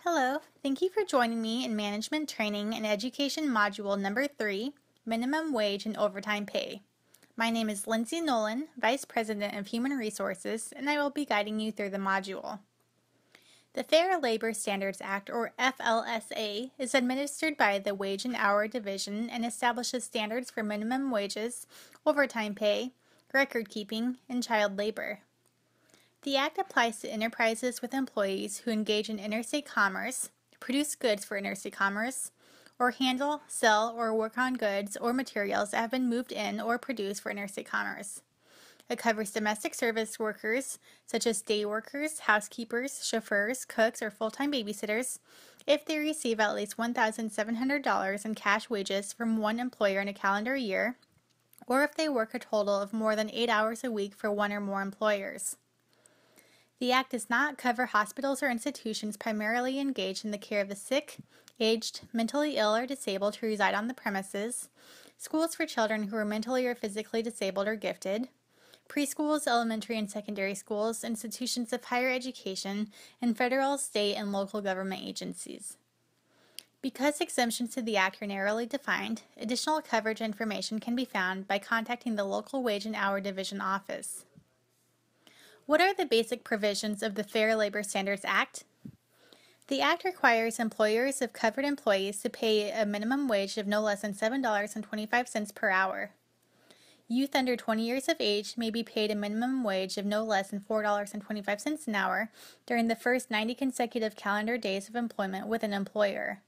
Hello, thank you for joining me in Management Training and Education Module Number 3, Minimum Wage and Overtime Pay. My name is Lindsay Nolan, Vice President of Human Resources, and I will be guiding you through the module. The Fair Labor Standards Act, or FLSA, is administered by the Wage and Hour Division and establishes standards for minimum wages, overtime pay, record keeping, and child labor. The Act applies to enterprises with employees who engage in interstate commerce, produce goods for interstate commerce, or handle, sell, or work on goods or materials that have been moved in or produced for interstate commerce. It covers domestic service workers, such as day workers, housekeepers, chauffeurs, cooks, or full-time babysitters, if they receive at least $1,700 in cash wages from one employer in a calendar year, or if they work a total of more than 8 hours a week for one or more employers. The Act does not cover hospitals or institutions primarily engaged in the care of the sick, aged, mentally ill, or disabled who reside on the premises, schools for children who are mentally or physically disabled or gifted, preschools, elementary and secondary schools, institutions of higher education, and federal, state, and local government agencies. Because exemptions to the Act are narrowly defined, additional coverage information can be found by contacting the local Wage and Hour Division office. What are the basic provisions of the Fair Labor Standards Act? The Act requires employers of covered employees to pay a minimum wage of no less than $7.25 per hour. Youth under 20 years of age may be paid a minimum wage of no less than $4.25 an hour during the first 90 consecutive calendar days of employment with an employer.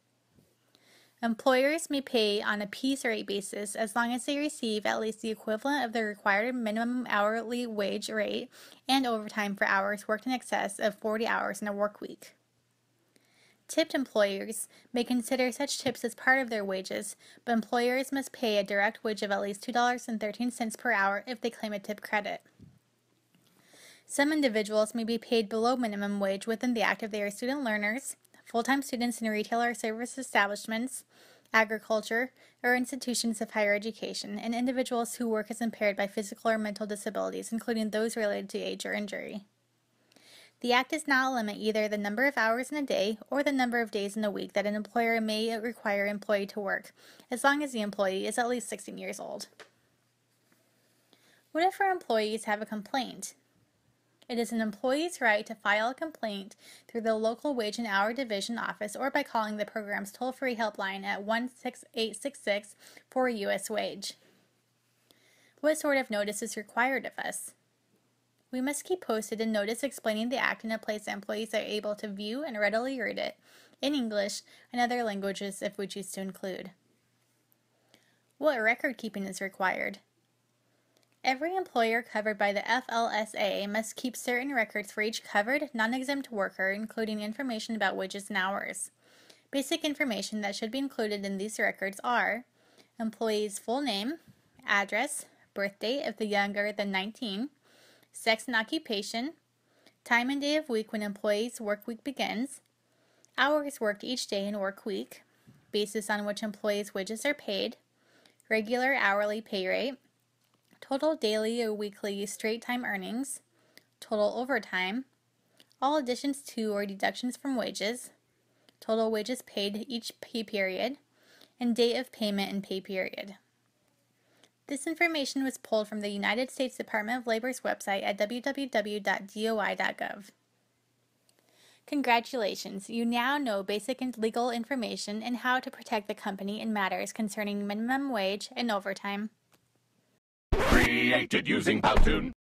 Employers may pay on a piece rate basis as long as they receive at least the equivalent of the required minimum hourly wage rate and overtime for hours worked in excess of 40 hours in a work week. Tipped employers may consider such tips as part of their wages, but employers must pay a direct wage of at least $2.13 per hour if they claim a tip credit. Some individuals may be paid below minimum wage within the Act if they are student learners, full-time students in retail or service establishments, agriculture, or institutions of higher education, and individuals who work as impaired by physical or mental disabilities, including those related to age or injury. The Act does not limit either the number of hours in a day or the number of days in a week that an employer may require an employee to work, as long as the employee is at least 16 years old. What if our employees have a complaint? It is an employee's right to file a complaint through the local Wage and Hour Division office or by calling the program's toll-free helpline at 1-6866 for a U.S. wage. What sort of notice is required of us? We must keep posted a notice explaining the Act in a place that employees are able to view and readily read it, in English and other languages if we choose to include. What record keeping is required? Every employer covered by the FLSA must keep certain records for each covered, non-exempt worker, including information about wages and hours. Basic information that should be included in these records are employee's full name, address, birth date if the younger than 19, sex and occupation, time and day of week when employee's work week begins, hours worked each day in work week, basis on which employee's wages are paid, regular hourly pay rate, total daily or weekly straight time earnings, total overtime, all additions to or deductions from wages, total wages paid each pay period, and date of payment and pay period. This information was pulled from the United States Department of Labor's website at www.doi.gov. Congratulations, you now know basic and legal information and how to protect the company in matters concerning minimum wage and overtime. Created using Powtoon.